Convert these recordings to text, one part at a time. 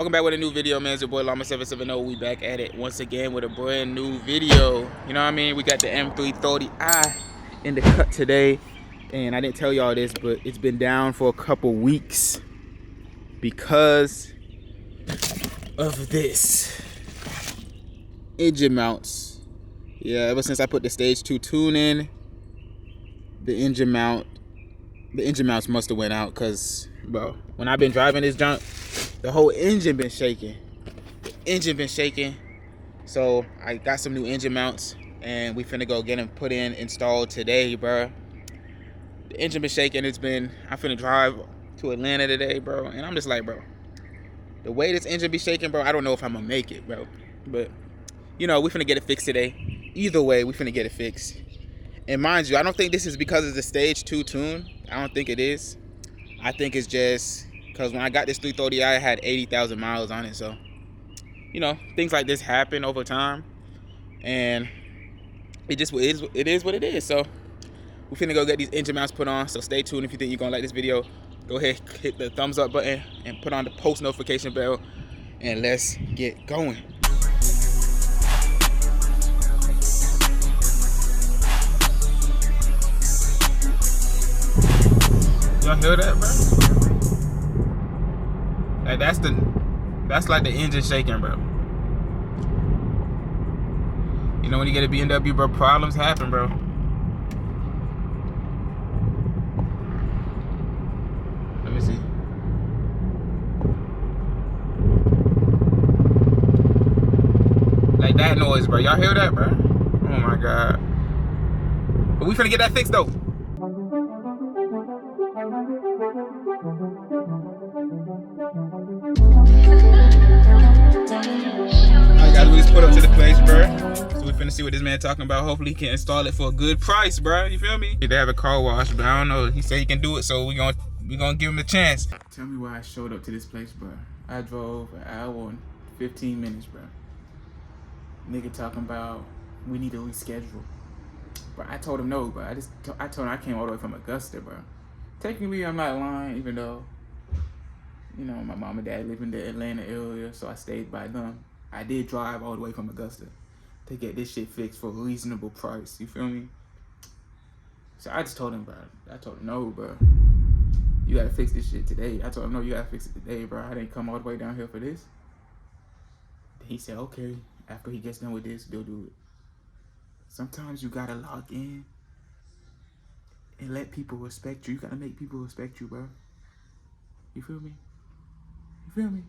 Welcome back with a new video, man. It's your boy Llama770. We back at it once again with a brand new video. You know what I mean? We got the M330i in the cut today. And I didn't tell y'all this, but it's been down for a couple weeks because of this. Engine mounts. Yeah, ever since I put the stage 2 tune in, the engine mounts must have went out because, bro, when I've been driving this junk, the whole engine been shaking. So I got some new engine mounts and we finna go get them put in, installed today, bro. The engine been shaking. I'm finna drive to Atlanta today, bro. And I'm just like, bro, the way this engine be shaking, bro, I don't know if I'm gonna make it, bro. But, you know, we finna get it fixed today. Either way, we finna get it fixed. And mind you, I don't think this is because of the stage 2 tune. I don't think it is. I think it's just because when I got this 330i, I had 80,000 miles on it. So, you know, things like this happen over time. And it is what it is. So, we're finna go get these engine mounts put on. So, stay tuned. If you think you're going to like this video, go ahead, hit the thumbs up button and put on the post notification bell. And let's get going. Y'all hear that, bro? Like that's like the engine shaking, bro. You know when you get a BMW, bro, problems happen, bro. Let me see. Like that noise, bro. Y'all hear that, bro? Oh my god. But we finna get that fixed though. Alright guys, we just put up to the place, bro. So we finna see what this man talking about. Hopefully he can install it for a good price, bro. You feel me? They have a car wash, but I don't know. He said he can do it, so we gonna give him a chance. Tell me why I showed up to this place, bro. I drove an hour and 15 minutes, bro. Nigga talking about we need to reschedule. Bro, I told him no, bro. I told him I came all the way from Augusta, bro. Technically, I'm not lying, even though, you know, my mom and dad live in the Atlanta area, so I stayed by them. I did drive all the way from Augusta to get this shit fixed for a reasonable price. You feel me? So I just told him, bro. I told him, no, bro. You gotta fix this shit today. I told him, no, you gotta fix it today, bro. I didn't come all the way down here for this. He said, okay. After he gets done with this, they'll do it. Sometimes you gotta log in and let people respect you. You gotta make people respect you, bro. You feel me? You feel me?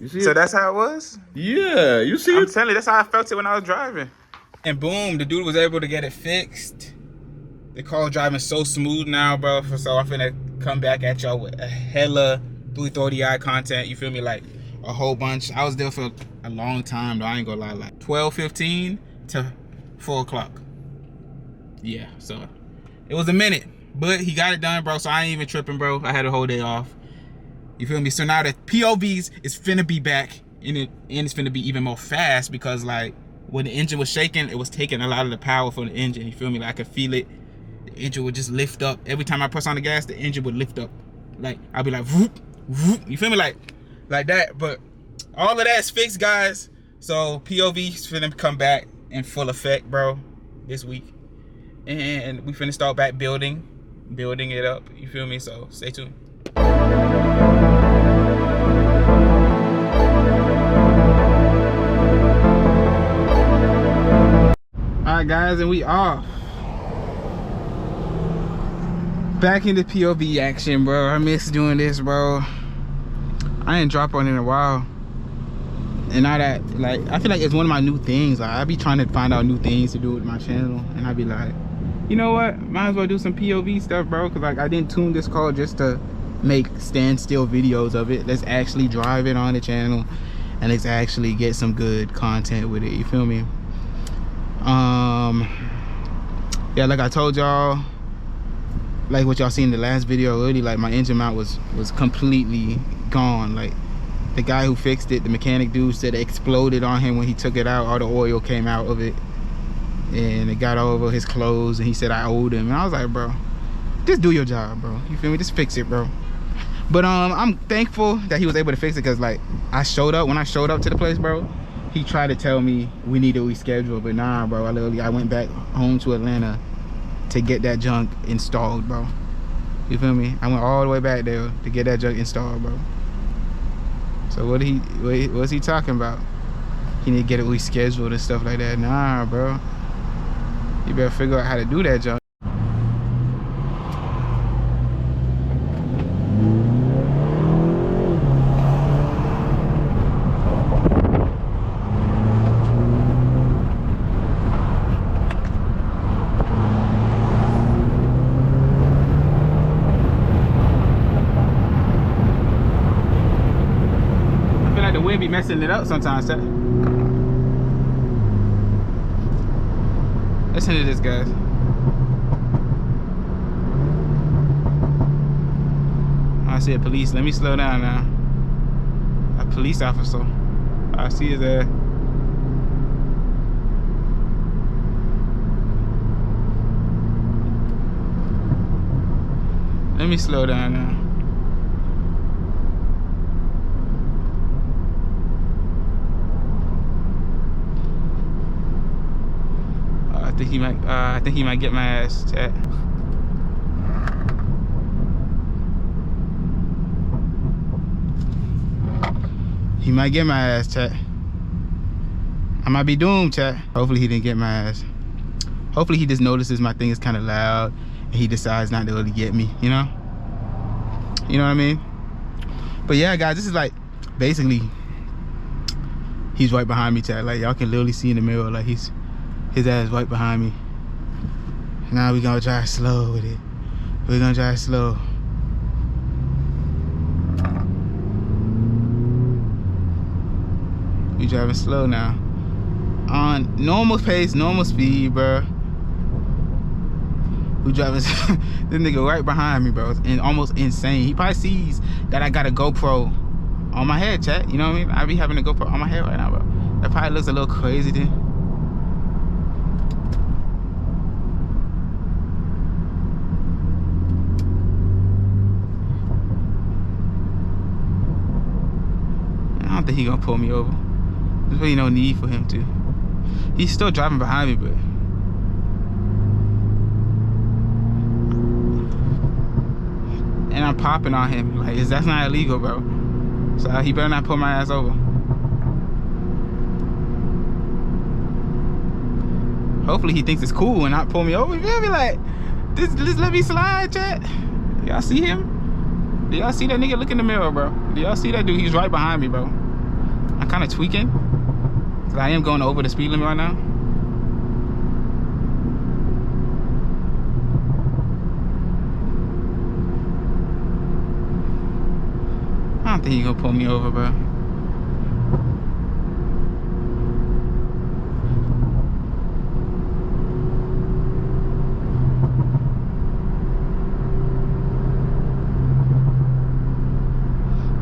You see so it? That's how it was? Yeah, you see I'm it? telling you, that's how I felt it when I was driving. And boom, the dude was able to get it fixed. The car driving so smooth now, bro. So I'm finna come back at y'all with a hella 330i content. You feel me? Like a whole bunch. I was there for a long time, though. I ain't gonna lie. Like 12:15 to 4 o'clock. Yeah, so it was a minute. But he got it done, bro. So I ain't even tripping, bro. I had a whole day off. You feel me? So now the POVs is finna be back. And it's finna be even more fast because, like, when the engine was shaking, it was taking a lot of the power from the engine. You feel me? Like, I could feel it. The engine would just lift up. Every time I press on the gas, the engine would lift up. Like, I'd be like, whoop, whoop. You feel me? Like that. But all of that's fixed, guys. So POV's finna come back in full effect, bro, this week. And we finna start back building it up. You feel me? So stay tuned. Alright guys, and we off. Back into POV action, bro. I miss doing this, bro. I ain't dropped on in a while. And now that, like, I feel like it's one of my new things. Like, I be trying to find out new things to do with my channel. And I be like, you know what? Might as well do some POV stuff, bro. Cause like I didn't tune this car just to make standstill videos of it. Let's actually drive it on the channel. And let's actually get some good content with it. You feel me? Yeah, like I told y'all, like what y'all seen in the last video already, like my engine mount was completely gone. Like, the guy who fixed it, the mechanic dude, said it exploded on him when he took it out. All the oil came out of it, and it got all over his clothes, and he said I owed him. And I was like, bro, just do your job, bro. You feel me? Just fix it, bro. But I'm thankful that he was able to fix it, because like, when I showed up to the place, bro, he tried to tell me we need to reschedule, but nah, bro. I went back home to Atlanta to get that junk installed, bro. You feel me? I went all the way back there to get that junk installed, bro. So what's he talking about? He need to get it rescheduled and stuff like that. Nah, bro. You better figure out how to do that junk. Be messing it up sometimes, sir. Listen to this, guys. I see a police. Let me slow down now. A police officer. I see his ass. Let me slow down now. I think he might get my ass, chat. He might get my ass, chat. I might be doomed, chat. Hopefully he didn't get my ass. Hopefully he just notices my thing is kind of loud and he decides not to really get me, you know? You know what I mean? But yeah, guys, this is like, basically, he's right behind me, chat. Like, y'all can literally see in the mirror, like his ass right behind me. Now we gonna drive slow with it. We're gonna drive slow. We driving slow now. On normal pace, normal speed, bro. We driving this nigga right behind me, bro. And almost insane. He probably sees that I got a GoPro on my head, chat. You know what I mean? I be having a GoPro on my head right now, bro. That probably looks a little crazy then. I don't think he gonna pull me over. There's really no need for him to. He's still driving behind me, but and I'm popping on him. Like, that's not illegal, bro. So he better not pull my ass over. Hopefully he thinks it's cool and not pull me over. You feel me? Like, just let me slide, chat. Y'all see him? Do y'all see that nigga? Look in the mirror, bro. Do y'all see that dude? He's right behind me, bro. I'm kind of tweaking, cause I am going over the speed limit right now. I don't think he's gonna pull me over, bro.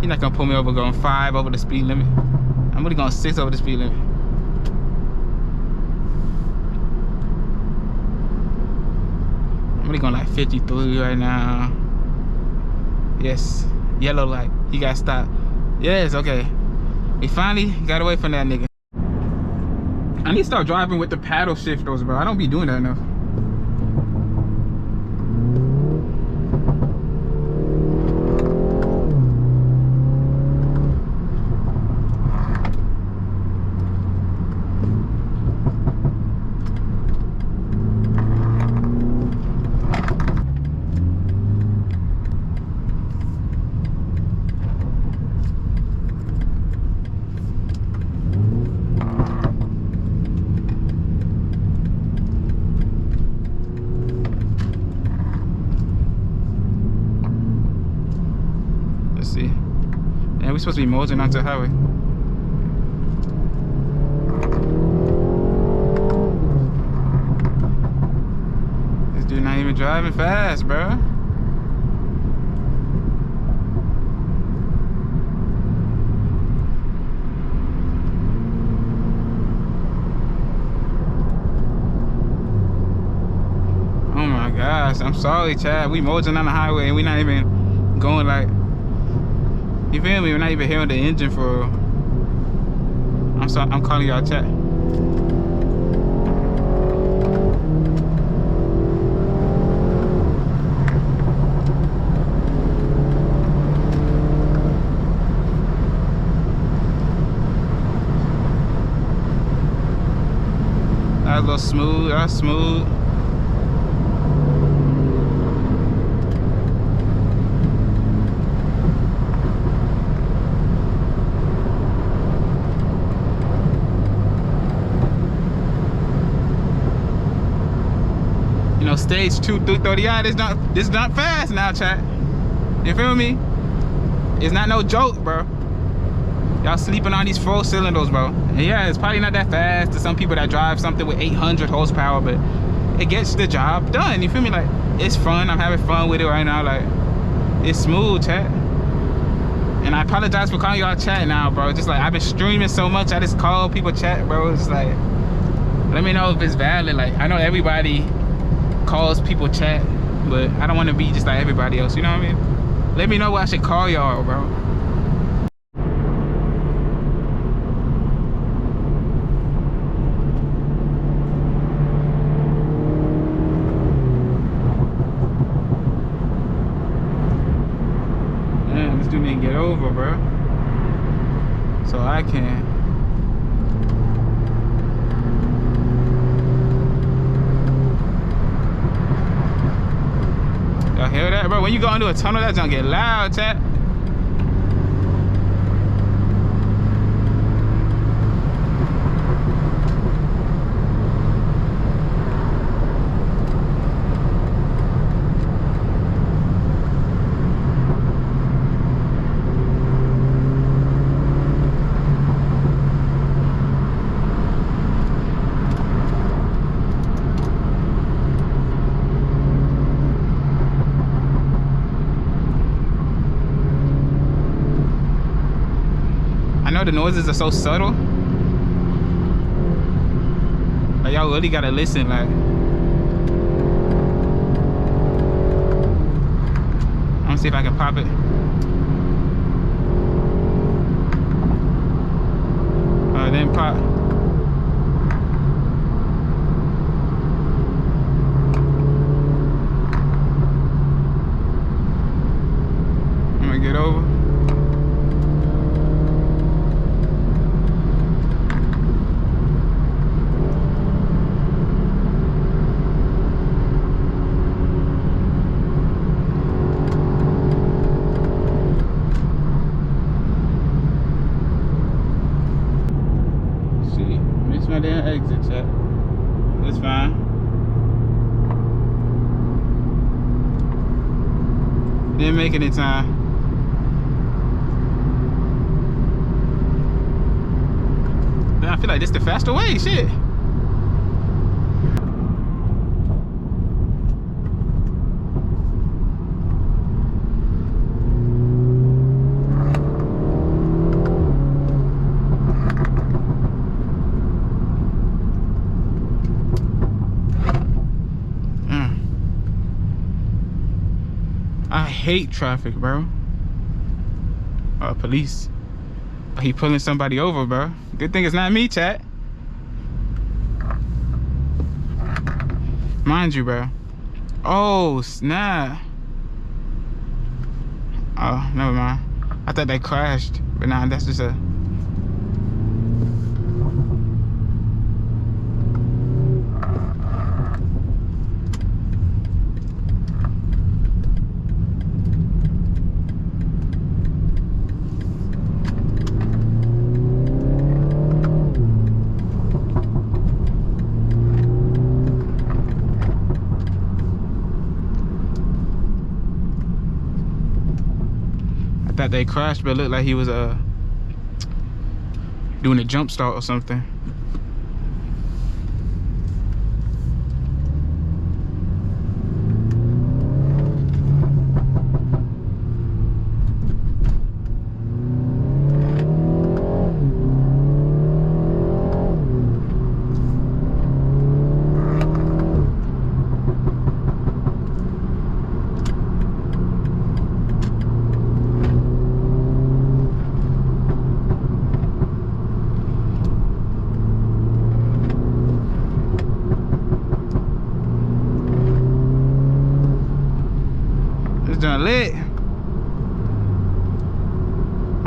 He's not gonna pull me over going 5 over the speed limit. I'm really going 6 over the speed limit. I'm really going like 53 right now. Yes, yellow light. He got stopped. Yes, okay. We finally got away from that nigga. I need to start driving with the paddle shifters, bro. I don't be doing that enough. We're supposed to be moseying onto the highway. This dude not even driving fast, bro. gosh, I'm sorry, Chad. We moseying on the highway and we not even going like, you feel me? We're not even hearing the engine for real. I'm sorry, I'm calling y'all, Chad. That's a little smooth, that's smooth. You know, stage 2 through 30i, this is not fast now, chat. You feel me? It's not no joke, bro. Y'all sleeping on these 4 cylinders, bro. And yeah, it's probably not that fast to some people that drive something with 800 horsepower, but it gets the job done. You feel me? Like, it's fun. I'm having fun with it right now. Like, it's smooth, chat. And I apologize for calling y'all chat now, bro. Just like, I've been streaming so much, I just call people chat, bro. It's like, let me know if it's valid. Like, I know everybody calls people chat, but I don't want to be just like everybody else, you know what I mean? Let me know what I should call y'all, bro. Man, this dude didn't get over, bro. So I can. Y'all hear that, bro? When you go into a tunnel, that's gonna get loud, chat. I know the noises are so subtle. Like, y'all really gotta listen, like. I'm gonna see if I can pop it. Oh, it didn't pop. I'm gonna get over. My damn exit, chat. It's fine. Didn't make it in time. Man, I feel like this the faster way, shit. I hate traffic, bro. Police. He pulling somebody over, bro. Good thing it's not me, chat. Mind you, bro. Oh, snap. Oh, never mind. I thought they crashed, but nah, that's just a... thought they crashed, but it looked like he was doing a jump start or something.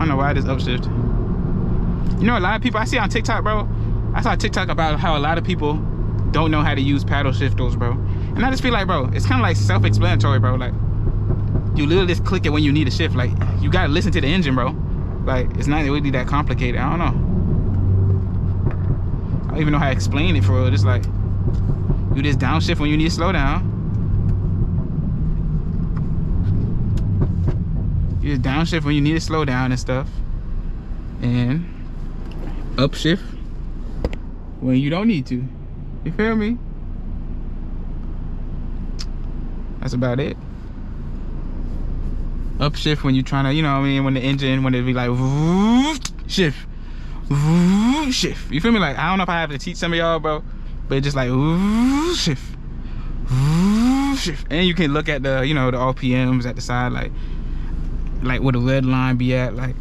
don't know why this upshift. You know, a lot of people I see on TikTok, bro. I saw a TikTok about how a lot of people don't know how to use paddle shifters, bro. And I just feel like, bro, it's kind of like self-explanatory, bro. Like, you literally just click it when you need a shift. Like, you gotta listen to the engine, bro. Like, it's not really that complicated. I don't know. I don't even know how to explain it for real. Just like, do this downshift when you need to slow down. You just downshift when you need to slow down and stuff. And upshift when you don't need to. You feel me? That's about it. Upshift when you're trying to, you know what I mean, when the engine, when it be like, shift, shift. You feel me? Like, I don't know if I have to teach some of y'all, bro, but it's just like, shift, shift. And you can look at the, you know, the RPMs at the side, like where the red line be at. Like,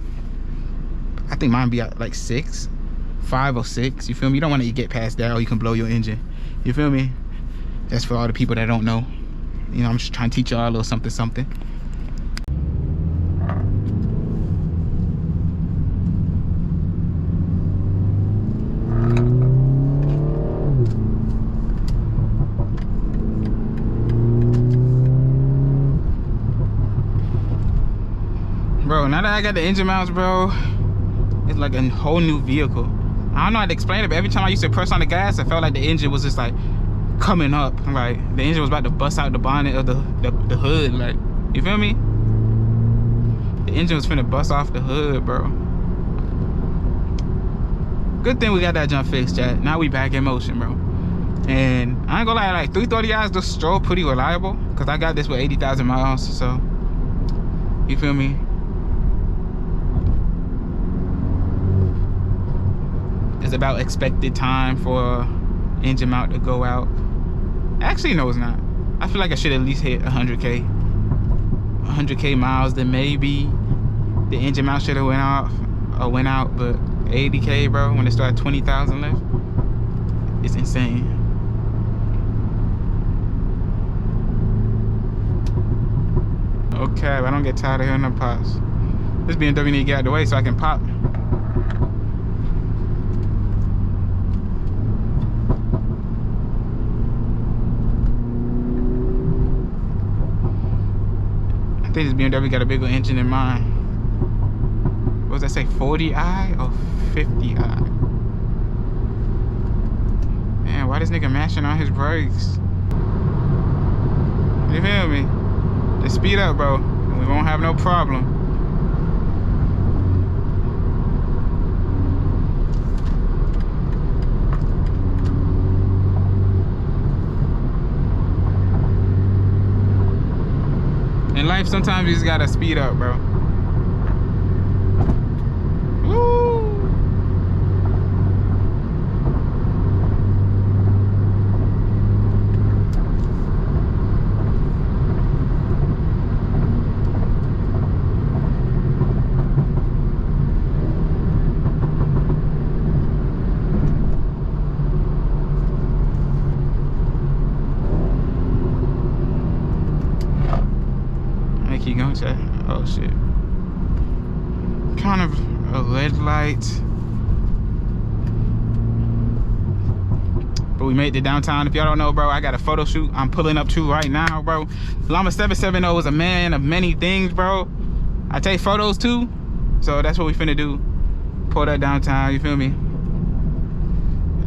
I think mine be at like 5 or 6. You feel me? You don't want to get past that, or you can blow your engine. You feel me? That's for all the people that don't know. You know, I'm just trying to teach y'all a little something, something. Bro, now that I got the engine mounts, bro, it's like a whole new vehicle. I don't know how to explain it, but every time I used to press on the gas, I felt like the engine was just like coming up. Like, the engine was about to bust out the bonnet of the hood. Like, you feel me? The engine was finna bust off the hood, bro. Good thing we got that jump fixed, chat. Now we back in motion, bro. And I ain't gonna lie, like 330i's just stroll pretty reliable, because I got this with 80,000 miles, so you feel me? It's about expected time for engine mount to go out. Actually, no, it's not. I feel like I should at least hit 100K. 100K miles, then maybe the engine mount should have went off or went out, but 80K, bro, when it started 20,000 left, it's insane. Okay, but I don't get tired of hearing them pops. This BMW need to get out of the way so I can pop. I think this BMW got a bigger engine than mine. What does that say, 40i or 50i? Man, why this nigga mashing on his brakes? You feel me? Just speed up, bro. We won't have no problem. In life, sometimes you just gotta speed up, bro. Woo! Keep going, chat. Oh shit. Kind of a red light. But we made it downtown. If y'all don't know, bro, I got a photo shoot I'm pulling up to right now, bro. Llama 770 is a man of many things, bro. I take photos too. So that's what we finna do. Pull that downtown, you feel me?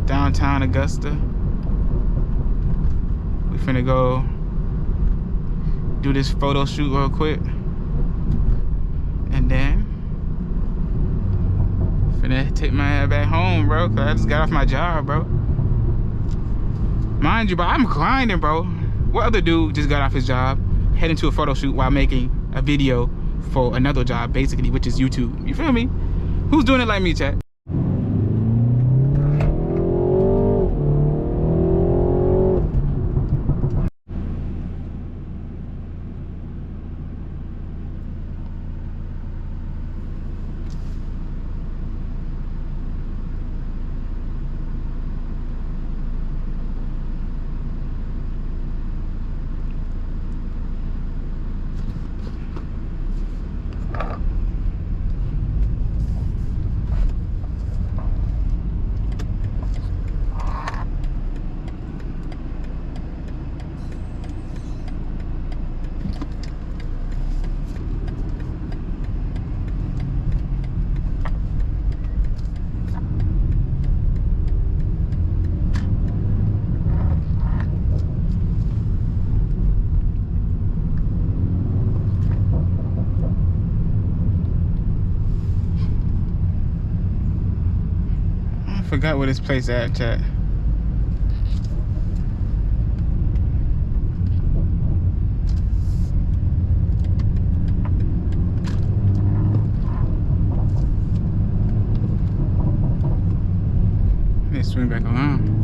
Downtown Augusta. We finna go do this photo shoot real quick, and then finna take my ass back home, bro, cause I just got off my job, bro. Mind you, bro, I'm grinding, bro. What other dude just got off his job, heading to a photo shoot while making a video for another job, basically, which is YouTube? You feel me? Who's doing it like me, chat? I forgot where this place at, chat. Let's swing back around.